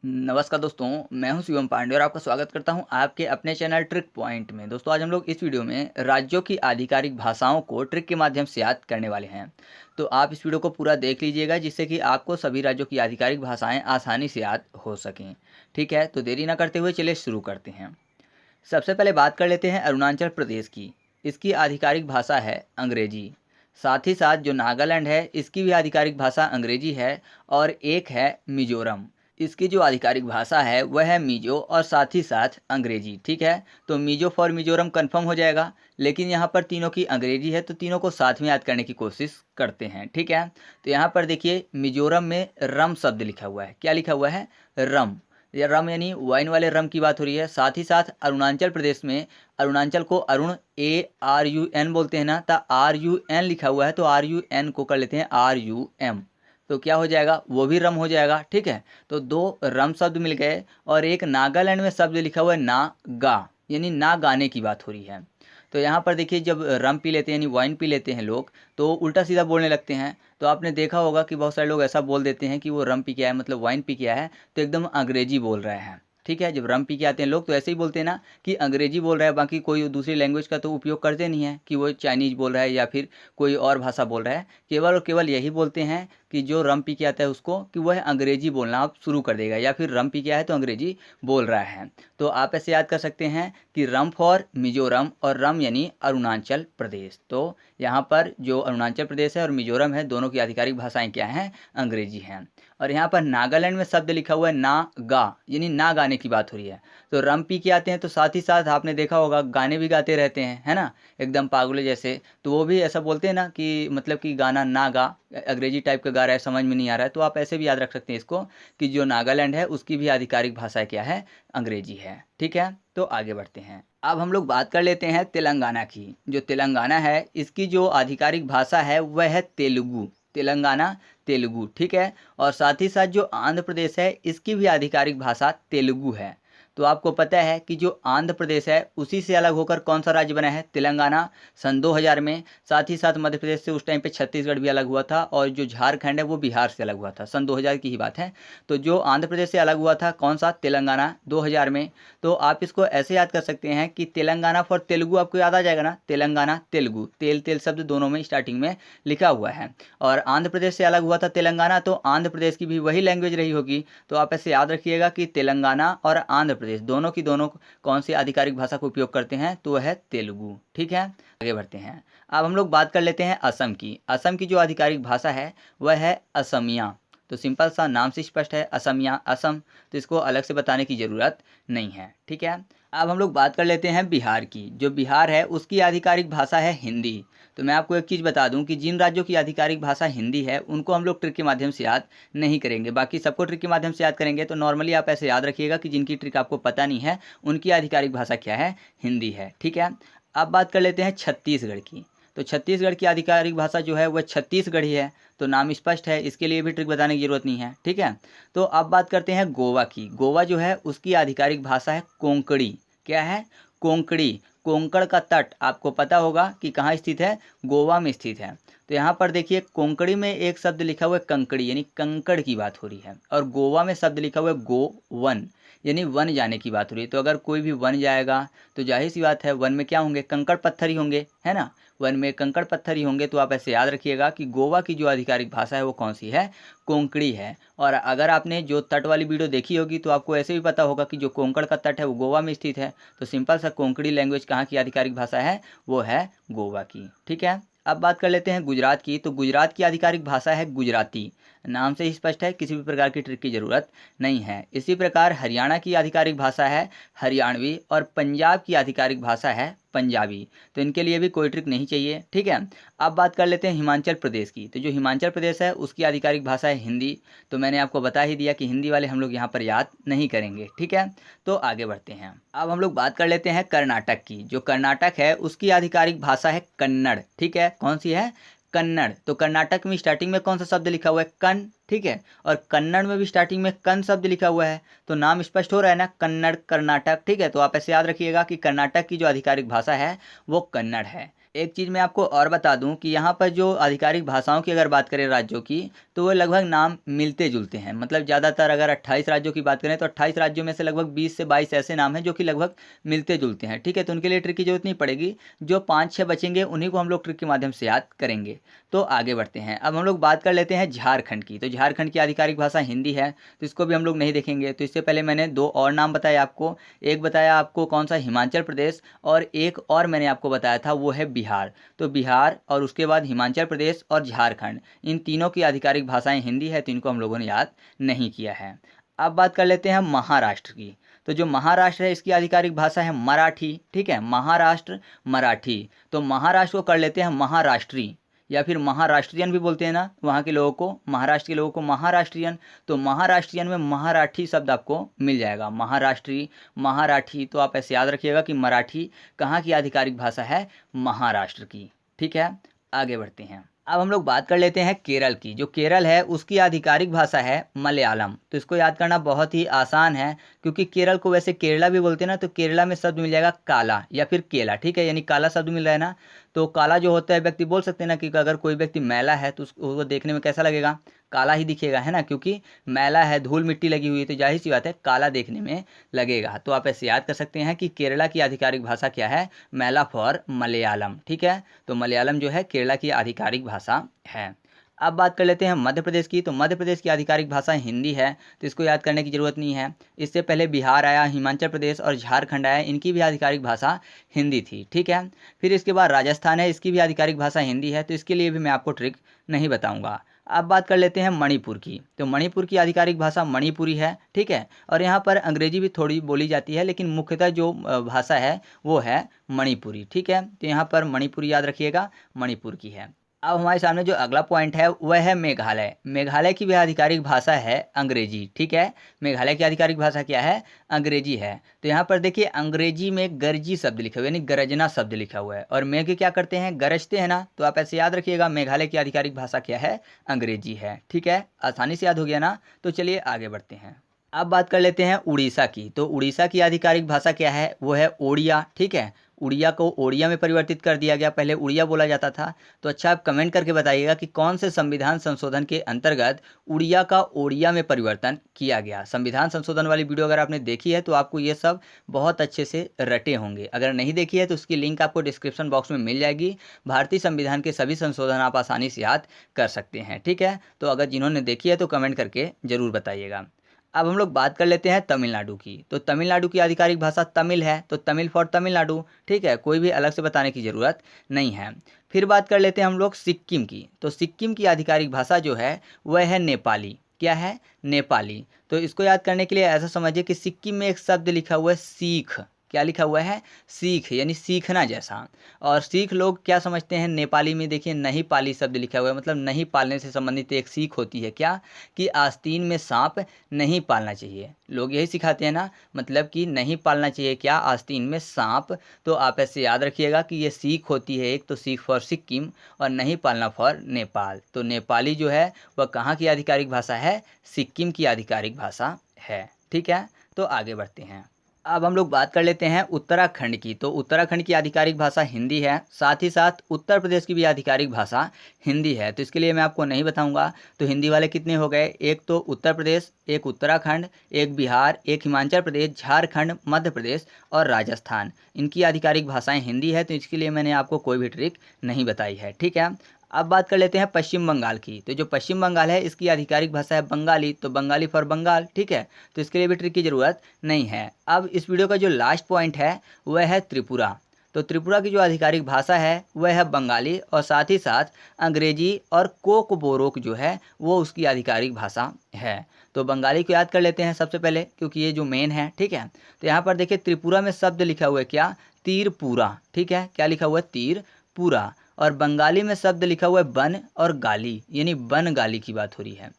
नमस्कार दोस्तों, मैं हूं शिवम पांडे और आपका स्वागत करता हूं आपके अपने चैनल ट्रिक पॉइंट में। दोस्तों, आज हम लोग इस वीडियो में राज्यों की आधिकारिक भाषाओं को ट्रिक के माध्यम से याद करने वाले हैं। तो आप इस वीडियो को पूरा देख लीजिएगा, जिससे कि आपको सभी राज्यों की आधिकारिक भाषाएं आसानी से याद हो सकें। ठीक है, तो देरी ना करते हुए चलिए शुरू करते हैं। सबसे पहले बात कर लेते हैं अरुणाचल प्रदेश की। इसकी आधिकारिक भाषा है अंग्रेजी। साथ ही साथ जो नागालैंड है, इसकी भी आधिकारिक भाषा अंग्रेजी है। और एक है मिजोरम। इसकी जो आधिकारिक भाषा है वह है मिजो और साथ ही साथ अंग्रेजी। ठीक है, तो मिजो फॉर मिजोरम कंफर्म हो जाएगा। लेकिन यहाँ पर तीनों की अंग्रेजी है, तो तीनों को साथ में याद करने की कोशिश करते हैं। ठीक है, तो यहाँ पर देखिए मिजोरम में रम शब्द लिखा हुआ है। क्या लिखा हुआ है? रम। या रम यानी वाइन वाले रम की बात हो रही है। साथ ही साथ अरुणाचल प्रदेश में अरुणाचल को अरुण ARUN बोलते हैं ना, तो RUN लिखा हुआ है, तो RUN को कर लेते हैं RUM। तो क्या हो जाएगा? वो भी रम हो जाएगा। ठीक है, तो दो रम शब्द मिल गए। और एक नागालैंड में शब्द लिखा हुआ है ना गा, यानी ना गाने की बात हो रही है। तो यहाँ पर देखिए, जब रम पी लेते हैं यानी वाइन पी लेते हैं लोग, तो उल्टा सीधा बोलने लगते हैं। तो आपने देखा होगा कि बहुत सारे लोग ऐसा बोल देते हैं कि वो रम पी के आया है, मतलब वाइन पी के आया है, तो एकदम अंग्रेजी बोल रहे हैं। ठीक है, जब रम पी के आते हैं लोग तो ऐसे ही बोलते हैं ना कि अंग्रेजी बोल रहा है, बाकी कोई दूसरी लैंग्वेज का तो उपयोग करते नहीं है कि वो चाइनीज बोल रहा है या फिर कोई और भाषा बोल रहा है। केवल और केवल यही बोलते हैं कि जो रम पी के आता है उसको कि वह अंग्रेजी बोलना आप शुरू कर देगा, या फिर रम पी के आया है तो अंग्रेजी बोल रहा है। तो आप ऐसे याद कर सकते हैं कि रम फॉर मिजोरम और रम यानी अरुणाचल प्रदेश। तो यहाँ पर जो अरुणाचल प्रदेश है और मिजोरम है, दोनों की आधिकारिक भाषाएं क्या हैं? अंग्रेजी हैं। और यहाँ पर नागालैंड में शब्द लिखा हुआ है ना गा, यानी ना गाने की बात हो रही है। तो रम पी के आते हैं तो साथ ही साथ आपने देखा होगा गाने भी गाते रहते हैं, है ना, एकदम पागलों जैसे। तो वो भी ऐसा बोलते हैं ना कि मतलब कि गाना ना गा, अंग्रेजी टाइप का गा रहा है, समझ में नहीं आ रहा है। तो आप ऐसे भी याद रख सकते हैं इसको कि जो नागालैंड है उसकी भी आधिकारिक भाषा क्या है? अंग्रेजी है। ठीक है, तो आगे बढ़ते हैं। अब हम लोग बात कर लेते हैं तेलंगाना की। जो तेलंगाना है, इसकी जो आधिकारिक भाषा है वह है तेलुगु। तेलंगाना तेलुगु। ठीक है, और साथ ही साथ जो आंध्र प्रदेश है, इसकी भी आधिकारिक भाषा तेलुगु है। तो आपको पता है कि जो आंध्र प्रदेश है उसी से अलग होकर कौन सा राज्य बना है? तेलंगाना, सन 2000 में। साथ ही साथ मध्य प्रदेश से उस टाइम पे छत्तीसगढ़ भी अलग हुआ था, और जो झारखंड है वो बिहार से अलग हुआ था। सन 2000 की ही बात है। तो जो आंध्र प्रदेश से अलग हुआ था कौन सा? तेलंगाना, 2000 में। तो आप इसको ऐसे याद कर सकते हैं कि तेलंगाना फॉर तेलुगु आपको याद आ जाएगा ना, तेलंगाना तेलुगु। तेल तेल शब्द दोनों में स्टार्टिंग में लिखा हुआ है। और आंध्र प्रदेश से अलग हुआ था तेलंगाना, तो आंध्र प्रदेश की भी वही लैंग्वेज रही होगी। तो आप ऐसे याद रखिएगा कि तेलंगाना और आंध्र प्रदेश दोनों की दोनों कौन सी आधिकारिक भाषा का उपयोग करते हैं? तो वह है तेलुगु। ठीक है, आगे बढ़ते हैं। अब हम लोग बात कर लेते हैं असम की। असम की जो आधिकारिक भाषा है वह है असमिया। तो सिंपल सा नाम से स्पष्ट है, असमिया, असम। तो इसको अलग से बताने की ज़रूरत नहीं है। ठीक है, अब हम लोग बात कर लेते हैं बिहार की। जो बिहार है उसकी आधिकारिक भाषा है हिंदी। तो मैं आपको एक चीज़ बता दूं कि जिन राज्यों की आधिकारिक भाषा हिंदी है उनको हम लोग ट्रिक के माध्यम से याद नहीं करेंगे, बाकी सबको ट्रिक के माध्यम से याद करेंगे। तो नॉर्मली आप ऐसे याद रखिएगा कि जिनकी ट्रिक आपको पता नहीं है उनकी आधिकारिक भाषा क्या है? हिंदी है। ठीक है, अब बात कर लेते हैं छत्तीसगढ़ की। तो छत्तीसगढ़ की आधिकारिक भाषा जो है वह छत्तीसगढ़ी है। तो नाम स्पष्ट है, इसके लिए भी ट्रिक बताने की जरूरत नहीं है। ठीक है, तो अब बात करते हैं गोवा की। गोवा जो है उसकी आधिकारिक भाषा है कोंकणी। क्या है? कोंकणी। कोंकण का तट आपको पता होगा कि कहाँ स्थित है? गोवा में स्थित है। तो यहाँ पर देखिए कोंकणी में एक शब्द लिखा हुआ है कंकड़ी, यानी कंकड़ की बात हो रही है। और गोवा में शब्द लिखा हुआ है गोवन, यानी वन जाने की बात हो रही है। तो अगर कोई भी वन जाएगा तो जाहिर सी बात है वन में क्या होंगे? कंकड़ पत्थर ही होंगे, है ना। वन में कंकड़ पत्थर ही होंगे। तो आप ऐसे याद रखिएगा कि गोवा की जो आधिकारिक भाषा है वो कौन सी है? कोंकणी है। और अगर आपने जो तट वाली वीडियो देखी होगी तो आपको ऐसे भी पता होगा कि जो कोंकण का तट है वो गोवा में स्थित है। तो सिंपल सा कोंकणी लैंग्वेज कहाँ की आधिकारिक भाषा है? वो है गोवा की। ठीक है, अब बात कर लेते हैं गुजरात की। तो गुजरात की आधिकारिक भाषा है गुजराती। नाम से ही स्पष्ट है, किसी भी प्रकार की ट्रिक की जरूरत नहीं है। इसी प्रकार हरियाणा की आधिकारिक भाषा है हरियाणवी, और पंजाब की आधिकारिक भाषा है पंजाबी। तो इनके लिए भी कोई ट्रिक नहीं चाहिए। ठीक है, अब बात कर लेते हैं हिमाचल प्रदेश की। तो जो हिमाचल प्रदेश है उसकी आधिकारिक भाषा है हिंदी। तो मैंने आपको बता ही दिया कि हिंदी वाले हम लोग यहाँ पर याद नहीं करेंगे। ठीक है, तो आगे बढ़ते हैं। अब हम लोग बात कर लेते हैं कर्नाटक की। जो कर्नाटक है उसकी आधिकारिक भाषा है कन्नड़। ठीक है, कौन सी है? कन्नड़। तो कर्नाटक में स्टार्टिंग में कौन सा शब्द लिखा हुआ है? कन। ठीक है, और कन्नड़ में भी स्टार्टिंग में कन शब्द लिखा हुआ है। तो नाम स्पष्ट हो रहा है ना, कन्नड़, कर्नाटक। ठीक है, तो आप ऐसे याद रखिएगा कि कर्नाटक की जो आधिकारिक भाषा है वो कन्नड़ है। एक चीज़ मैं आपको और बता दूं कि यहाँ पर जो आधिकारिक भाषाओं की अगर बात करें राज्यों की, तो वो लगभग नाम मिलते जुलते हैं। मतलब ज़्यादातर अगर 28 राज्यों की बात करें तो 28 राज्यों में से लगभग 20 से 22 ऐसे नाम हैं जो कि लगभग मिलते जुलते हैं। ठीक है, तो उनके लिए ट्रिक की जरूरत नहीं पड़ेगी। जो 5-6 बचेंगे उन्हीं को हम लोग ट्रिक के माध्यम से याद करेंगे। तो आगे बढ़ते हैं। अब हम लोग बात कर लेते हैं झारखंड की। तो झारखंड की आधिकारिक भाषा हिंदी है, तो इसको भी हम लोग नहीं देखेंगे। तो इससे पहले मैंने 2 और नाम बताए आपको। एक बताया आपको कौन सा, हिमाचल प्रदेश, और एक और मैंने आपको बताया था वो है बिहार। तो बिहार और उसके बाद हिमाचल प्रदेश और झारखंड, इन तीनों की आधिकारिक भाषाएं हिंदी है, तो इनको हम लोगों ने याद नहीं किया है। अब बात कर लेते हैं महाराष्ट्र की। तो जो महाराष्ट्र है इसकी आधिकारिक भाषा है मराठी। ठीक है, महाराष्ट्र मराठी। तो महाराष्ट्र को कर लेते हैं महाराष्ट्री, या फिर महाराष्ट्रियन भी बोलते हैं ना वहाँ के लोगों को, महाराष्ट्र के लोगों को महाराष्ट्रियन। तो महाराष्ट्रियन में महाराठी शब्द आपको मिल जाएगा, महाराष्ट्री, महाराठी। तो आप ऐसे याद रखिएगा कि मराठी कहाँ की आधिकारिक भाषा है, महाराष्ट्र की। ठीक है, आगे बढ़ते हैं। अब हम लोग बात कर लेते हैं केरल की। जो केरल है उसकी आधिकारिक भाषा है मलयालम। तो इसको याद करना बहुत ही आसान है, क्योंकि केरल को वैसे केरला भी बोलते हैं ना, तो केरला में शब्द मिल जाएगा काला या फिर केला। ठीक है, यानी काला शब्द मिल रहा है ना। तो काला जो होता है, व्यक्ति बोल सकते हैं ना कि अगर कोई व्यक्ति मैला है तो उसको देखने में कैसा लगेगा, काला ही दिखेगा, है ना, क्योंकि मैला है, धूल मिट्टी लगी हुई है, तो जाहिर सी बात है काला देखने में लगेगा। तो आप ऐसे याद कर सकते हैं कि केरला की आधिकारिक भाषा क्या है, मैला फॉर मलयालम। ठीक है, तो मलयालम जो है केरला की आधिकारिक भाषा है। अब बात कर लेते हैं मध्य प्रदेश की। तो मध्य प्रदेश की आधिकारिक भाषा हिंदी है, तो इसको याद करने की ज़रूरत नहीं है। इससे पहले बिहार आया, हिमाचल प्रदेश और झारखंड आया, इनकी भी आधिकारिक भाषा हिंदी थी। ठीक है, फिर इसके बाद राजस्थान है, इसकी भी आधिकारिक भाषा हिंदी है, तो इसके लिए भी मैं आपको ट्रिक नहीं बताऊंगा। अब बात कर लेते हैं मणिपुर की। तो मणिपुर की आधिकारिक भाषा मणिपुरी है। ठीक है, और यहाँ पर अंग्रेजी भी थोड़ी बोली जाती है, लेकिन मुख्यतः जो भाषा है वो है मणिपुरी। ठीक है, तो यहाँ पर मणिपुरी याद रखिएगा, मणिपुर की है। अब हमारे सामने जो अगला पॉइंट है वह है मेघालय। मेघालय की भी आधिकारिक भाषा है अंग्रेजी। ठीक है, मेघालय की आधिकारिक भाषा क्या है, अंग्रेजी है। तो यहाँ पर देखिए अंग्रेजी में गरजी शब्द लिखा हुआ है, यानी गरजना शब्द लिखा हुआ है, और मेघ क्या करते हैं, गरजते हैं ना। तो आप ऐसे याद रखिएगा, मेघालय की आधिकारिक भाषा क्या है, अंग्रेजी है। ठीक है, आसानी से याद हो गया ना। तो चलिए आगे बढ़ते हैं। अब बात कर लेते हैं उड़ीसा की। तो उड़ीसा की आधिकारिक भाषा क्या है, वो है ओडिया। ठीक है, उड़िया को ओडिया में परिवर्तित कर दिया गया, पहले उड़िया बोला जाता था। तो अच्छा, आप कमेंट करके बताइएगा कि कौन से संविधान संशोधन के अंतर्गत उड़िया का ओडिया में परिवर्तन किया गया। संविधान संशोधन वाली वीडियो अगर आपने देखी है तो आपको ये सब बहुत अच्छे से रटे होंगे। अगर नहीं देखी है तो उसकी लिंक आपको डिस्क्रिप्शन बॉक्स में मिल जाएगी। भारतीय संविधान के सभी संशोधन आप आसानी से याद कर सकते हैं। ठीक है, तो अगर जिन्होंने देखी है तो कमेंट करके ज़रूर बताइएगा। अब हम लोग बात कर लेते हैं तमिलनाडु की। तो तमिलनाडु की आधिकारिक भाषा तमिल है, तो तमिल फॉर तमिलनाडु। ठीक है, कोई भी अलग से बताने की ज़रूरत नहीं है। फिर बात कर लेते हैं हम लोग सिक्किम की। तो सिक्किम की आधिकारिक भाषा जो है वह है नेपाली। क्या है, नेपाली। तो इसको याद करने के लिए ऐसा समझिए कि सिक्किम में एक शब्द लिखा हुआ है सीख। क्या लिखा हुआ है, सीख, यानी सीखना जैसा। और सीख लोग क्या समझते हैं, नेपाली में देखिए नहीं पाली शब्द लिखा हुआ है, मतलब नहीं पालने से संबंधित एक सीख होती है। क्या, कि आस्तीन में सांप नहीं पालना चाहिए। लोग यही सिखाते हैं ना, मतलब कि नहीं पालना चाहिए क्या, आस्तीन में सांप। तो आप ऐसे याद रखिएगा कि ये सीख होती है एक, तो सीख फॉर सिक्किम, और नहीं पालना फॉर नेपाल। तो नेपाली जो है वह कहाँ की आधिकारिक भाषा है, सिक्किम की आधिकारिक भाषा है। ठीक है, तो आगे बढ़ते हैं। अब हम लोग बात कर लेते हैं उत्तराखंड की। तो उत्तराखंड की आधिकारिक भाषा हिंदी है, साथ ही साथ उत्तर प्रदेश की भी आधिकारिक भाषा हिंदी है। तो इसके लिए मैं आपको नहीं बताऊंगा। तो हिंदी वाले कितने हो गए, एक तो उत्तर प्रदेश, एक उत्तराखंड, एक बिहार, एक हिमाचल प्रदेश, झारखंड, मध्य प्रदेश और राजस्थान, इनकी आधिकारिक भाषाएं हिंदी है। तो इसके लिए मैंने आपको कोई भी ट्रिक नहीं बताई है। ठीक है, अब बात कर लेते हैं पश्चिम बंगाल की। तो जो पश्चिम बंगाल है इसकी आधिकारिक भाषा है बंगाली। तो बंगाली फॉर बंगाल। ठीक है, तो इसके लिए भी ट्रिक की ज़रूरत नहीं है। अब इस वीडियो का जो लास्ट पॉइंट है वह है त्रिपुरा। तो त्रिपुरा की जो आधिकारिक भाषा है वह है बंगाली, और साथ ही साथ अंग्रेजी और कोकबोरोक जो है वो उसकी आधिकारिक भाषा है। तो बंगाली को याद कर लेते हैं सबसे पहले, क्योंकि ये जो मेन है। ठीक है, तो यहाँ पर देखिए त्रिपुरा में शब्द लिखा हुआ है क्या, तीरपुरा। ठीक है, क्या लिखा हुआ है, तीरपुरा। और बंगाली में शब्द लिखा हुआ है बन और गाली, यानी बन गाली की बात हो रही है।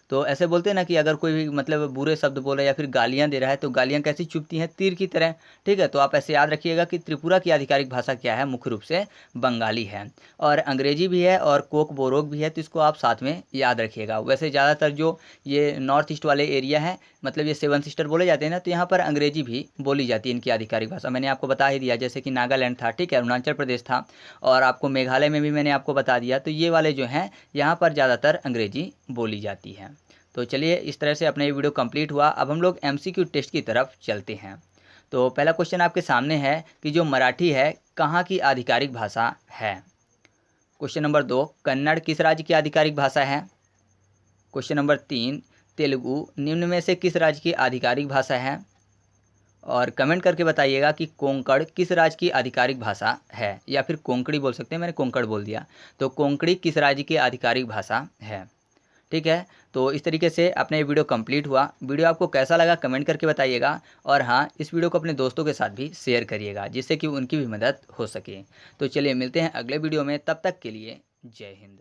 तो ऐसे बोलते हैं ना कि अगर कोई भी मतलब बुरे शब्द बोल रहा है या फिर गालियाँ दे रहा है तो गालियाँ कैसी चुभती हैं, तीर की तरह। ठीक है, तो आप ऐसे याद रखिएगा कि त्रिपुरा की आधिकारिक भाषा क्या है, मुख्य रूप से बंगाली है, और अंग्रेजी भी है और कोक बोरोक भी है, तो इसको आप साथ में याद रखिएगा। वैसे ज़्यादातर जो ये नॉर्थ ईस्ट वाले एरिया है, मतलब ये सेवन सिस्टर बोले जाते हैं ना, तो यहाँ पर अंग्रेजी भी बोली जाती है इनकी आधिकारिक भाषा। मैंने आपको बता ही दिया, जैसे कि नागालैंड था, ठीक है, अरुणाचल प्रदेश था, और आपको मेघालय में भी मैंने आपको बता दिया। तो ये वाले जो हैं यहाँ पर ज़्यादातर अंग्रेजी बोली जाती है। तो चलिए, इस तरह से अपना ये वीडियो कंप्लीट हुआ। अब हम लोग एमसीक्यू टेस्ट की तरफ चलते हैं। तो पहला क्वेश्चन आपके सामने है कि जो मराठी है कहाँ की आधिकारिक भाषा है। क्वेश्चन नंबर 2, कन्नड़ किस राज्य की आधिकारिक भाषा है। क्वेश्चन नंबर 3, तेलुगु निम्न में से किस राज्य की आधिकारिक भाषा है। और कमेंट करके बताइएगा कि कोंकण किस राज्य की आधिकारिक भाषा है, या फिर कोंकणी बोल सकते हैं, मैंने कोंकण बोल दिया। तो कोंकणी किस राज्य की आधिकारिक भाषा है। ठीक है, तो इस तरीके से अपना ये वीडियो कंप्लीट हुआ। वीडियो आपको कैसा लगा कमेंट करके बताइएगा, और हाँ, इस वीडियो को अपने दोस्तों के साथ भी शेयर करिएगा, जिससे कि उनकी भी मदद हो सके। तो चलिए मिलते हैं अगले वीडियो में, तब तक के लिए जय हिंद।